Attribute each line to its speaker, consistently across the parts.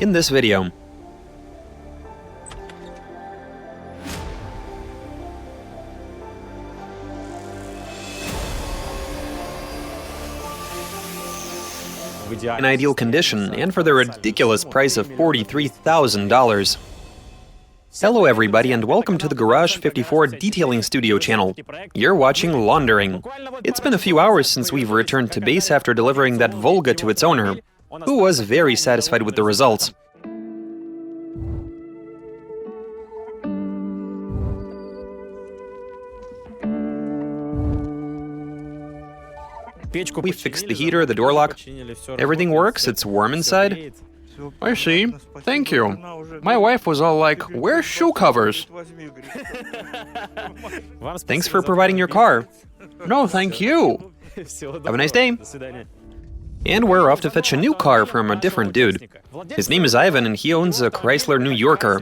Speaker 1: in this video. In ideal condition, and for the ridiculous price of $43,000. Hello everybody, and welcome to the Garage 54 Detailing Studio channel. You're watching Laundering. It's been a few hours since we've returned to base after delivering that Volga to its owner, who was very satisfied with the results. We fixed the heater, the door lock. Everything works, it's warm inside. I see. Thank you. My wife was all like, "Where's shoe covers?" Thanks for providing your car. No, thank you. Have a nice day. And we're off to fetch a new car from a different dude. His name is Ivan, and he owns a Chrysler New Yorker.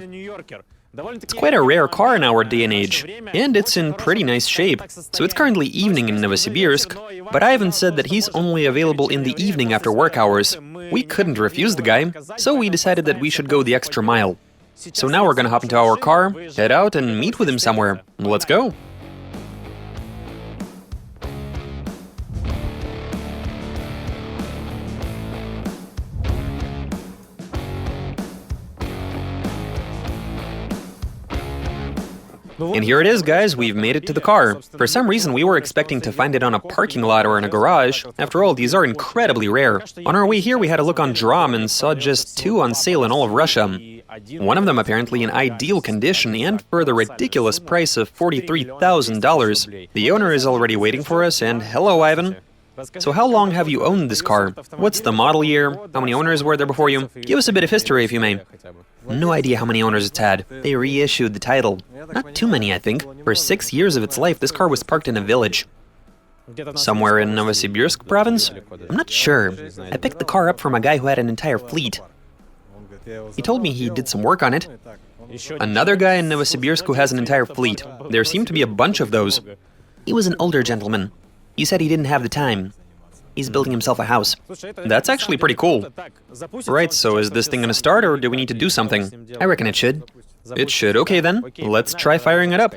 Speaker 1: It's quite a rare car in our day and age, and it's in pretty nice shape. So it's currently evening in Novosibirsk, but Ivan said that he's only available in the evening after work hours. We couldn't refuse the guy, so we decided that we should go the extra mile. So now we're gonna hop into our car, head out and meet with him somewhere. Let's go! And here it is, guys, we've made it to the car. For some reason, we were expecting to find it on a parking lot or in a garage. After all, these are incredibly rare. On our way here, we had a look on Drom and saw just 2 on sale in all of Russia. One of them apparently in ideal condition and for the ridiculous price of $43,000. The owner is already waiting for us, and hello, Ivan. So how long have you owned this car? What's the model year? How many owners were there before you? Give us a bit of history if you may. No idea how many owners it's had. They reissued the title. Not too many, I think. For 6 years of its life, this car was parked in a village. Somewhere in Novosibirsk province? I'm not sure. I picked the car up from a guy who had an entire fleet. He told me he did some work on it. Another guy in Novosibirsk who has an entire fleet. There seem to be a bunch of those. He was an older gentleman. He said he didn't have the time. He's building himself a house. That's actually pretty cool. Right, so is this thing gonna start, or do we need to do something? I reckon it should. It should. Okay then, let's try firing it up.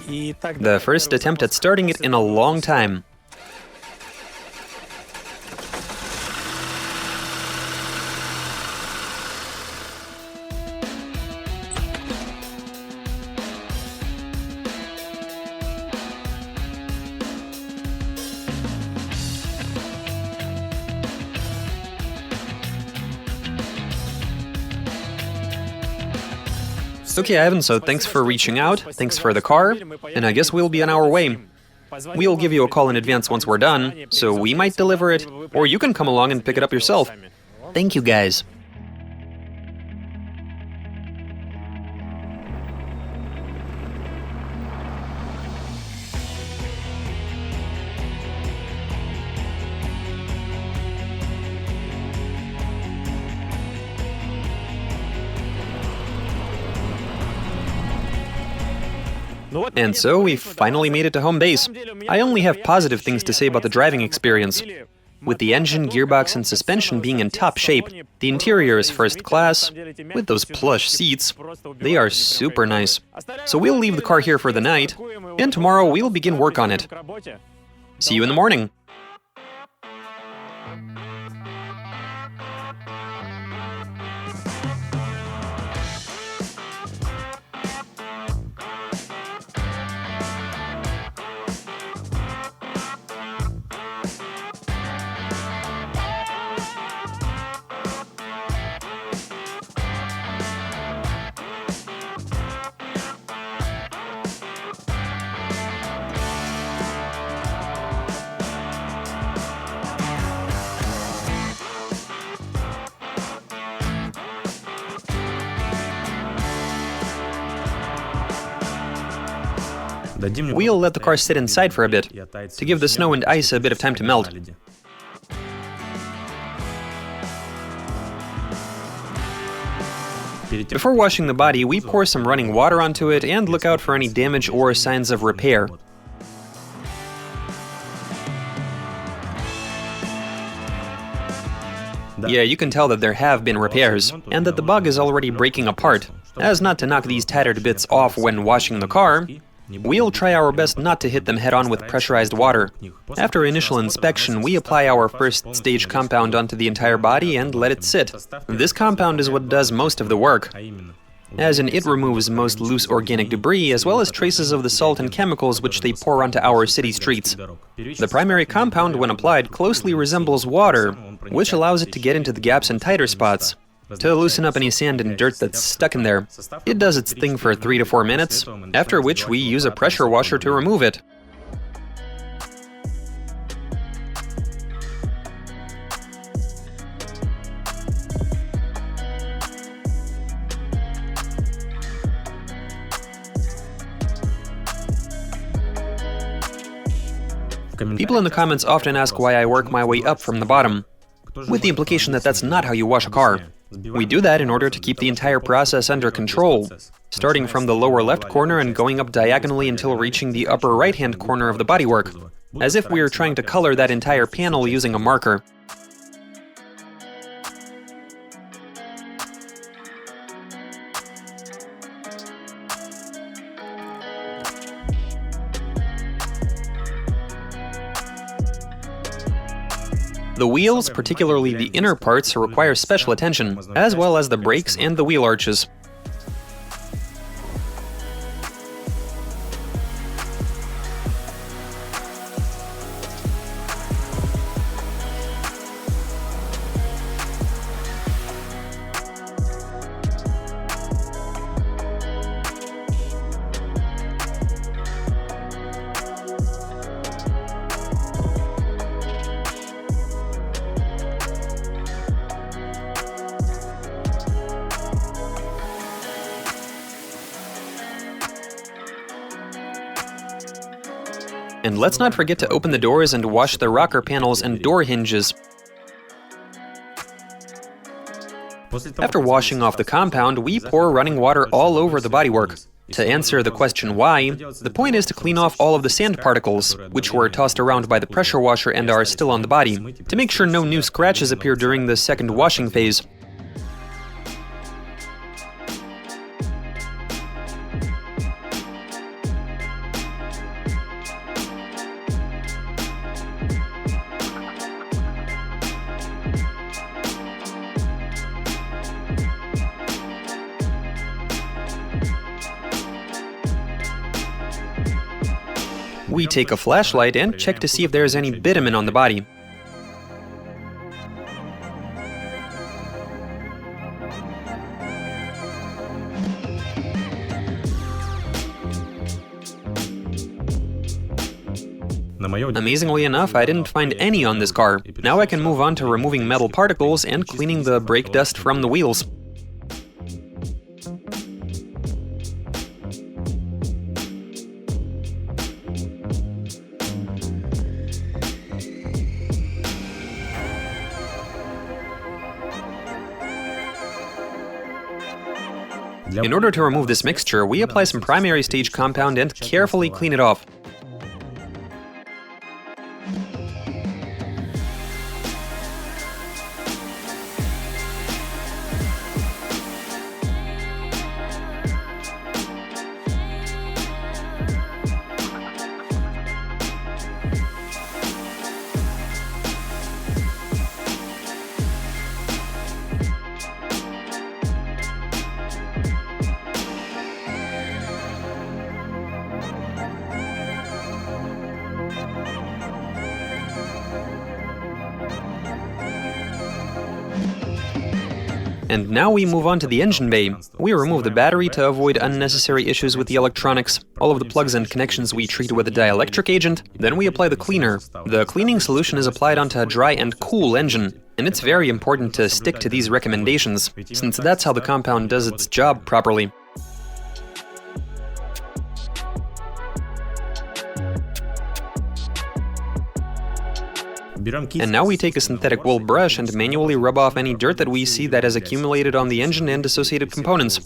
Speaker 1: The first attempt at starting it in a long time. Okay, Ivan, so thanks for reaching out, thanks for the car, and I guess we'll be on our way. We'll give you a call in advance once we're done, so we might deliver it, or you can come along and pick it up yourself. Thank you, guys. And so we finally made it to home base. I only have positive things to say about the driving experience. With the engine, gearbox, and suspension being in top shape, the interior is first class, with those plush seats. They are super nice. So we'll leave the car here for the night, and tomorrow we'll begin work on it. See you in the morning. We'll let the car sit inside for a bit, to give the snow and ice a bit of time to melt. Before washing the body, we pour some running water onto it and look out for any damage or signs of repair. Yeah, you can tell that there have been repairs, and that the bug is already breaking apart. As not to knock these tattered bits off when washing the car, we'll try our best not to hit them head-on with pressurized water. After initial inspection, we apply our first stage compound onto the entire body and let it sit. This compound is what does most of the work, as in it removes most loose organic debris as well as traces of the salt and chemicals which they pour onto our city streets. The primary compound, when applied, closely resembles water, which allows it to get into the gaps and tighter spots, to loosen up any sand and dirt that's stuck in there. It does its thing for 3 to 4 minutes, after which we use a pressure washer to remove it. People in the comments often ask why I work my way up from the bottom, with the implication that that's not how you wash a car. We do that in order to keep the entire process under control, starting from the lower left corner and going up diagonally until reaching the upper right-hand corner of the bodywork, as if we were trying to color that entire panel using a marker. The wheels, particularly the inner parts, require special attention, as well as the brakes and the wheel arches. And let's not forget to open the doors and wash the rocker panels and door hinges. After washing off the compound, we pour running water all over the bodywork. To answer the question why, the point is to clean off all of the sand particles, which were tossed around by the pressure washer and are still on the body, to make sure no new scratches appear during the second washing phase. We take a flashlight and check to see if there's any bitumen on the body. Amazingly enough, I didn't find any on this car. Now I can move on to removing metal particles and cleaning the brake dust from the wheels. In order to remove this mixture, we apply some primary stage compound and carefully clean it off. And now we move on to the engine bay. We remove the battery to avoid unnecessary issues with the electronics. All of the plugs and connections we treat with a dielectric agent. Then we apply the cleaner. The cleaning solution is applied onto a dry and cool engine. And it's very important to stick to these recommendations, since that's how the compound does its job properly. And now we take a synthetic wool brush and manually rub off any dirt that we see that has accumulated on the engine and associated components.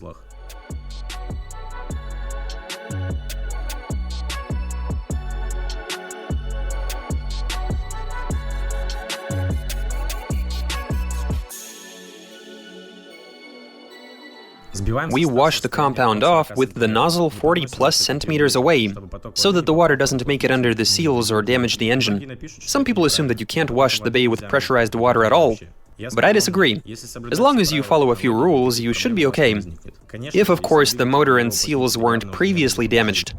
Speaker 1: We wash the compound off with the nozzle 40+ centimeters away, so that the water doesn't make it under the seals or damage the engine. Some people assume that you can't wash the bay with pressurized water at all, but I disagree. As long as you follow a few rules, you should be okay. If, of course, the motor and seals weren't previously damaged.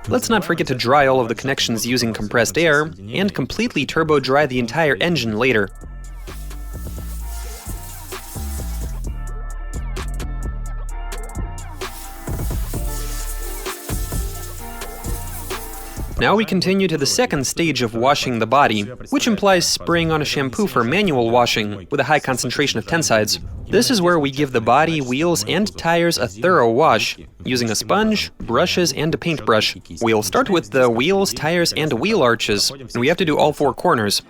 Speaker 1: Let's not forget to dry all of the connections using compressed air, and completely turbo-dry the entire engine later. Now we continue to the second stage of washing the body, which implies spraying on a shampoo for manual washing with a high concentration of tensides. This is where we give the body, wheels, and tires a thorough wash, using a sponge, brushes, and a paintbrush. We'll start with the wheels, tires, and wheel arches, and we have to do all 4 corners.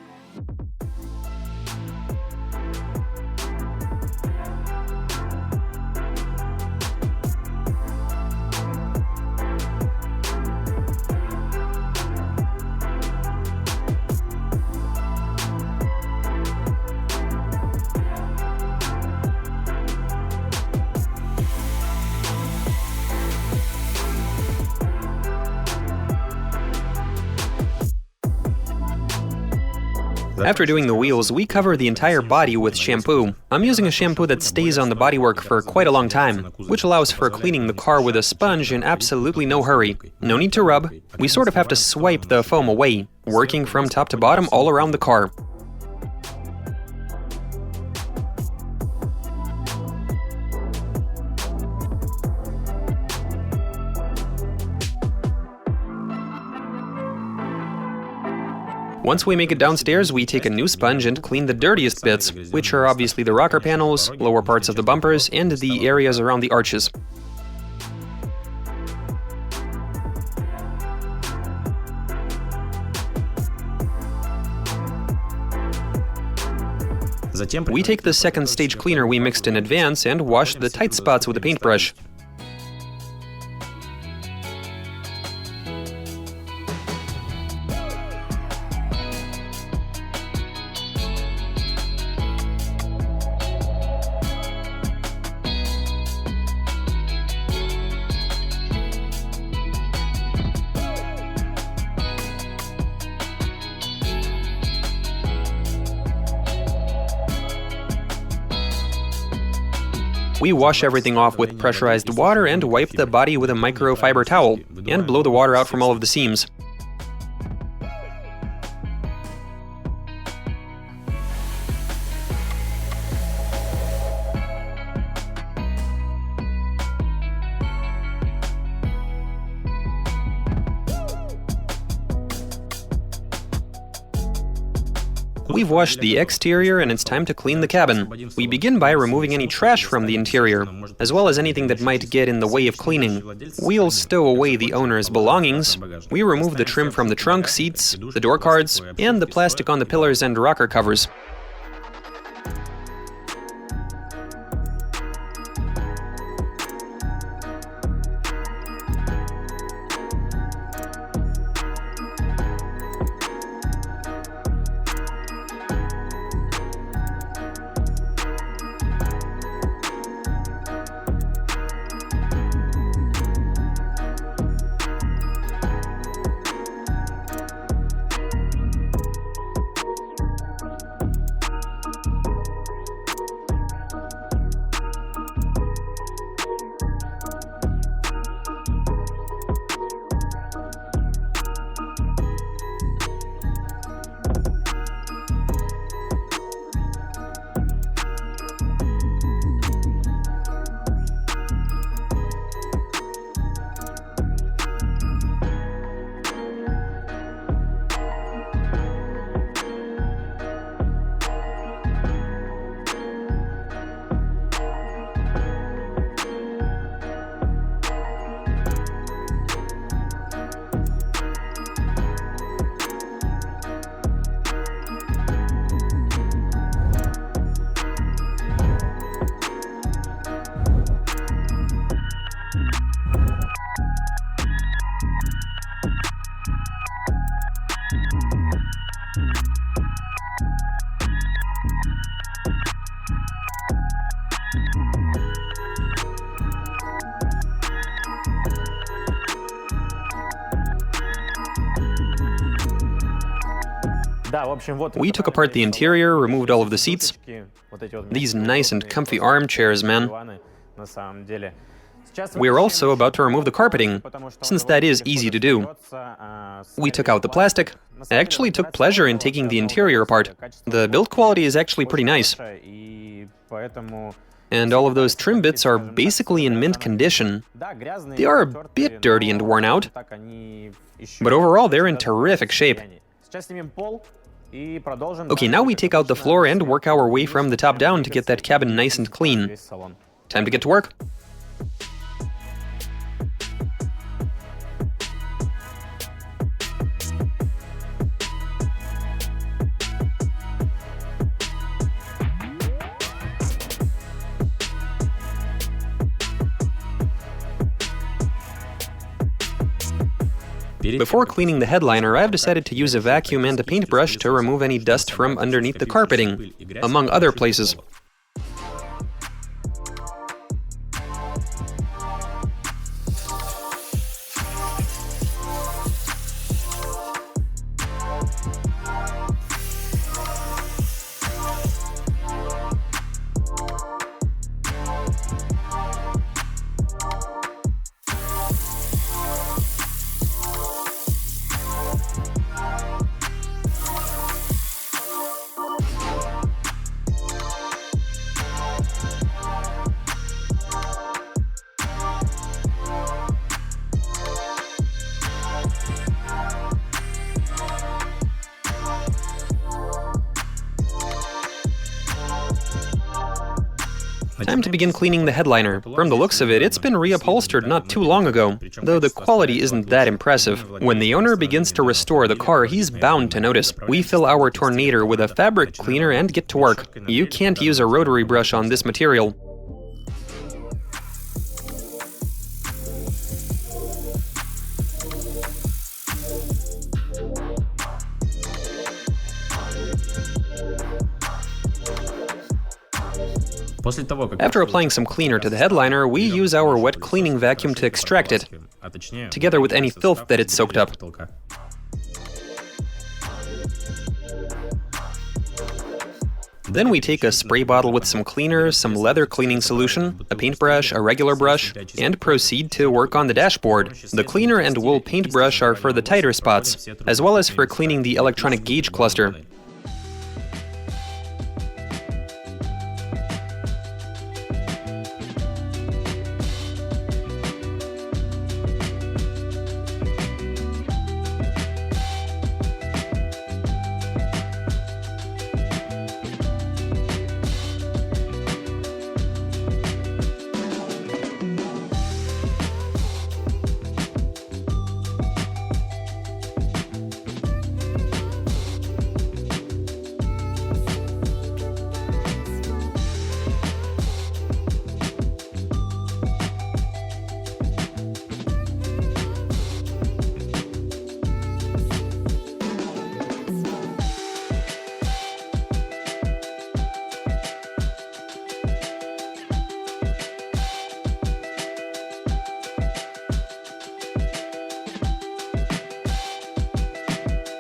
Speaker 1: After doing the wheels, we cover the entire body with shampoo. I'm using a shampoo that stays on the bodywork for quite a long time, which allows for cleaning the car with a sponge in absolutely no hurry. No need to rub. We sort of have to swipe the foam away, working from top to bottom all around the car. Once we make it downstairs, we take a new sponge and clean the dirtiest bits, which are obviously the rocker panels, lower parts of the bumpers, and the areas around the arches. We take the second stage cleaner we mixed in advance and wash the tight spots with a paintbrush. We wash everything off with pressurized water and wipe the body with a microfiber towel, and blow the water out from all of the seams. We've washed the exterior and it's time to clean the cabin. We begin by removing any trash from the interior, as well as anything that might get in the way of cleaning. We'll stow away the owner's belongings. We remove the trim from the trunk, seats, the door cards, and the plastic on the pillars and rocker covers. We took apart the interior, removed all of the seats. These nice and comfy armchairs, man. We're also about to remove the carpeting, since that is easy to do. We took out the plastic. I actually took pleasure in taking the interior apart. The build quality is actually pretty nice. And all of those trim bits are basically in mint condition. They are a bit dirty and worn out, but overall they're in terrific shape. Okay, now we take out the floor and work our way from the top down to get that cabin nice and clean. Time to get to work. Before cleaning the headliner, I've decided to use a vacuum and a paintbrush to remove any dust from underneath the carpeting, among other places. Time to begin cleaning the headliner. From the looks of it, it's been reupholstered not too long ago, though the quality isn't that impressive. When the owner begins to restore the car, he's bound to notice. We fill our Tornator with a fabric cleaner and get to work. You can't use a rotary brush on this material. After applying some cleaner to the headliner, we use our wet cleaning vacuum to extract it, together with any filth that it's soaked up. Then we take a spray bottle with some cleaner, some leather cleaning solution, a paintbrush, a regular brush, and proceed to work on the dashboard. The cleaner and wool paintbrush are for the tighter spots, as well as for cleaning the electronic gauge cluster.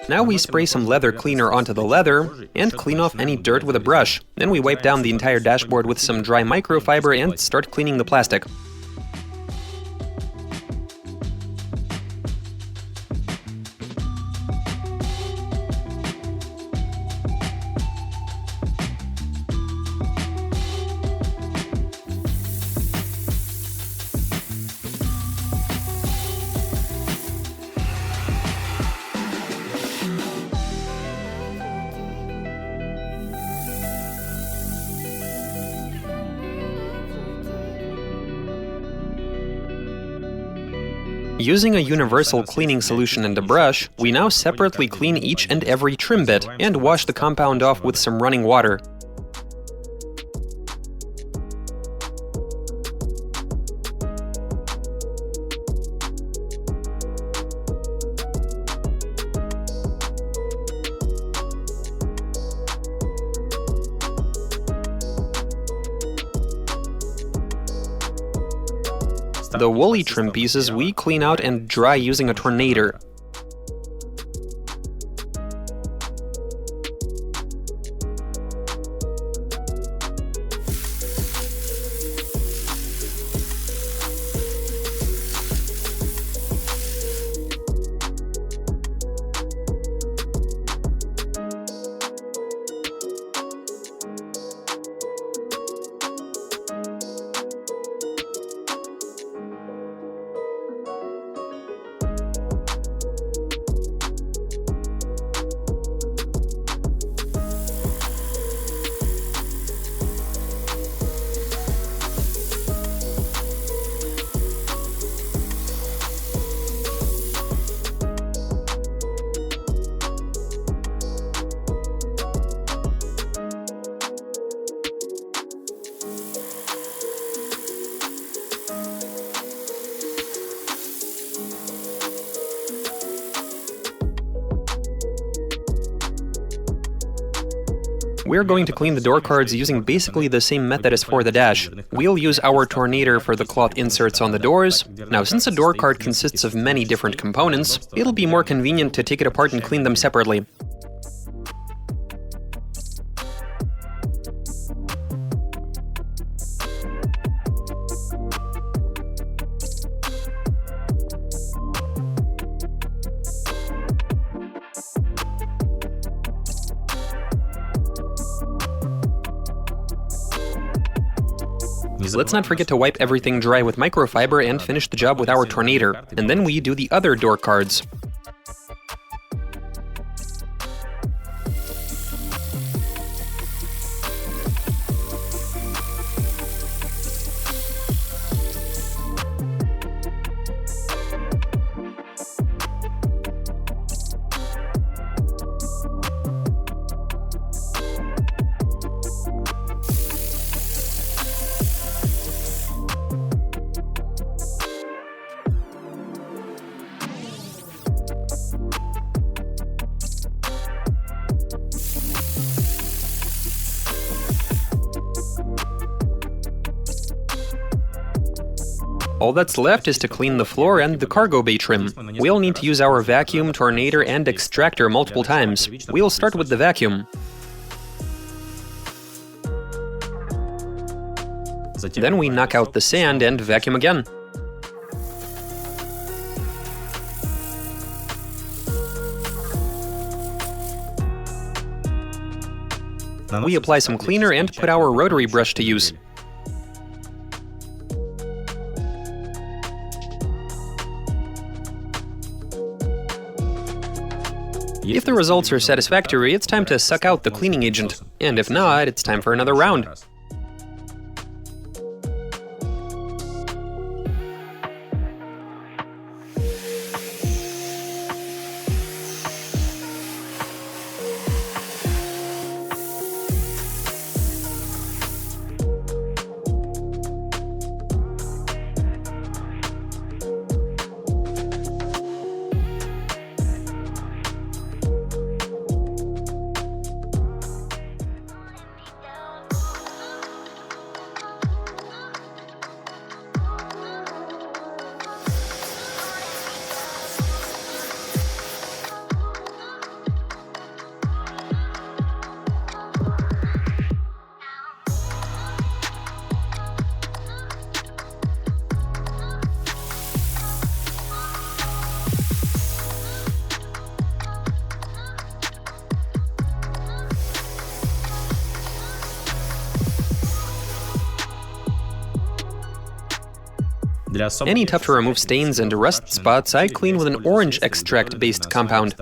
Speaker 1: Now we spray some leather cleaner onto the leather and clean off any dirt with a brush. Then we wipe down the entire dashboard with some dry microfiber and start cleaning the plastic. Using a universal cleaning solution and a brush, we now separately clean each and every trim bit and wash the compound off with some running water. The woolly trim pieces we clean out and dry using a Tornator. We're going to clean the door cards using basically the same method as for the dash. We'll use our tornator for the cloth inserts on the doors. Now, since a door card consists of many different components, it'll be more convenient to take it apart and clean them separately. Let's not forget to wipe everything dry with microfiber and finish the job with our tornator. And then we do the other door cards. All that's left is to clean the floor and the cargo bay trim. We'll need to use our vacuum, tornator, and extractor multiple times. We'll start with the vacuum. Then we knock out the sand and vacuum again. We apply some cleaner and put our rotary brush to use. If the results are satisfactory, it's time to suck out the cleaning agent. And if not, it's time for another round. Any tough to remove stains and rust spots, I clean with an orange extract-based compound.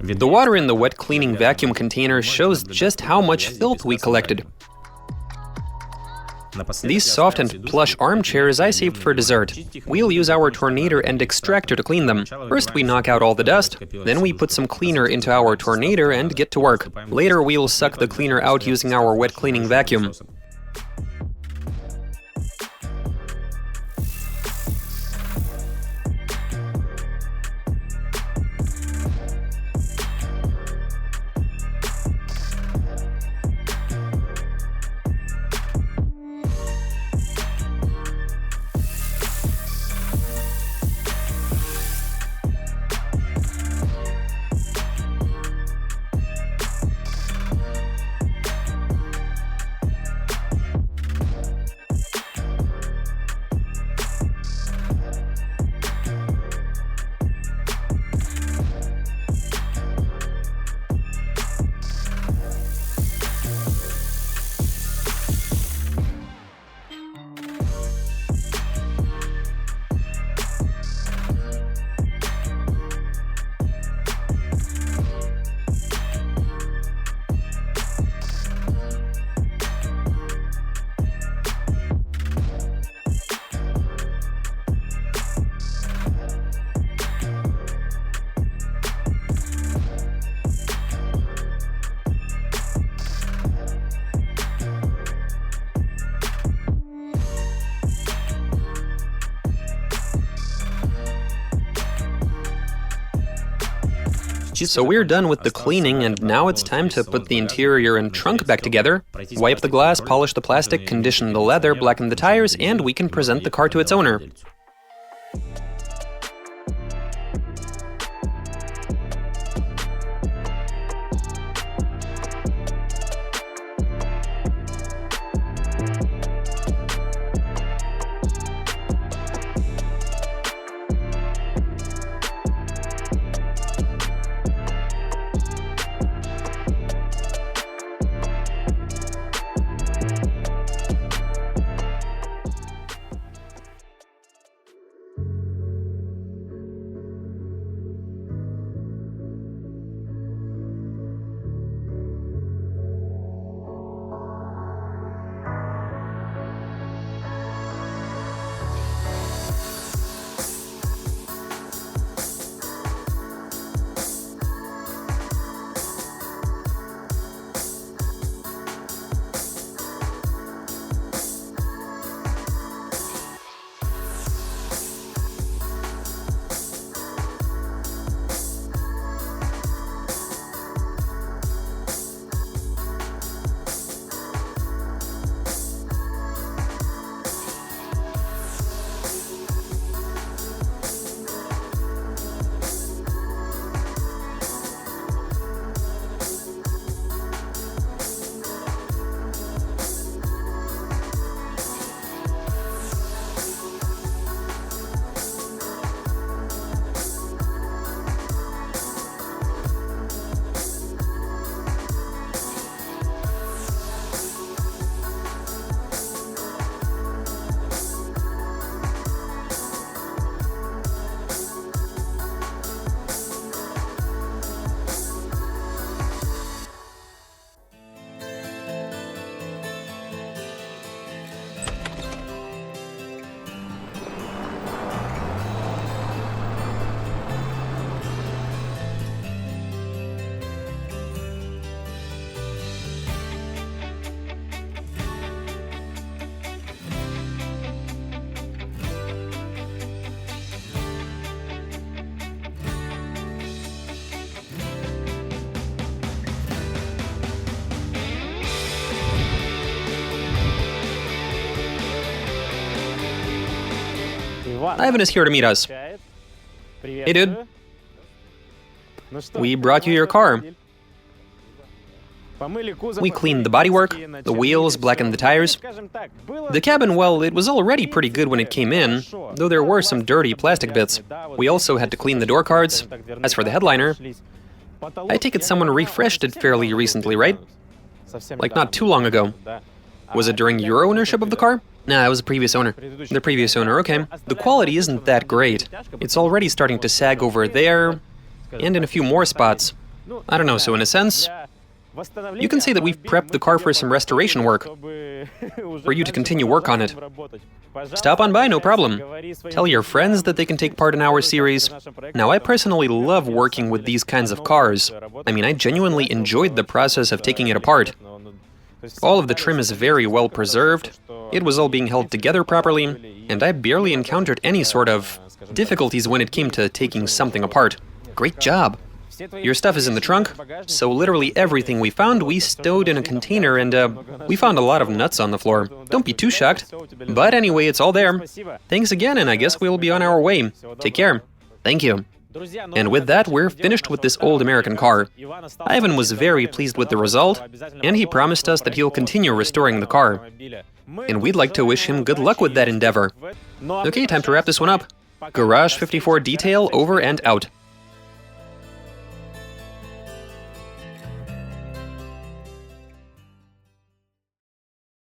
Speaker 1: The water in the wet cleaning vacuum container shows just how much filth we collected. These soft and plush armchairs I saved for dessert. We'll use our tornator and extractor to clean them. First we knock out all the dust, then we put some cleaner into our tornator and get to work. Later we'll suck the cleaner out using our wet cleaning vacuum. So we're done with the cleaning, and now it's time to put the interior and trunk back together, wipe the glass, polish the plastic, condition the leather, blacken the tires, and we can present the car to its owner. Ivan is here to meet us. Hey, dude. We brought you your car. We cleaned the bodywork, the wheels, blackened the tires. The cabin, well, it was already pretty good when it came in, though there were some dirty plastic bits. We also had to clean the door cards. As for the headliner, I take it someone refreshed it fairly recently, right? Like not too long ago. Was it during your ownership of the car? Nah, it was the previous owner. The previous owner, okay. The quality isn't that great. It's already starting to sag over there, and in a few more spots. I don't know, so in a sense, you can say that we've prepped the car for some restoration work, for you to continue work on it. Stop on by, no problem. Tell your friends that they can take part in our series. Now, I personally love working with these kinds of cars. I mean, I genuinely enjoyed the process of taking it apart. All of the trim is very well preserved, it was all being held together properly, and I barely encountered any sort of difficulties when it came to taking something apart. Great job! Your stuff is in the trunk, so literally everything we found we stowed in a container, and we found a lot of nuts on the floor. Don't be too shocked. But anyway, it's all there. Thanks again, and I guess we'll be on our way. Take care. Thank you. And with that, we're finished with this old American car. Ivan was very pleased with the result, and he promised us that he'll continue restoring the car. And we'd like to wish him good luck with that endeavor. Okay, time to wrap this one up. Garage 54 Detail over and out.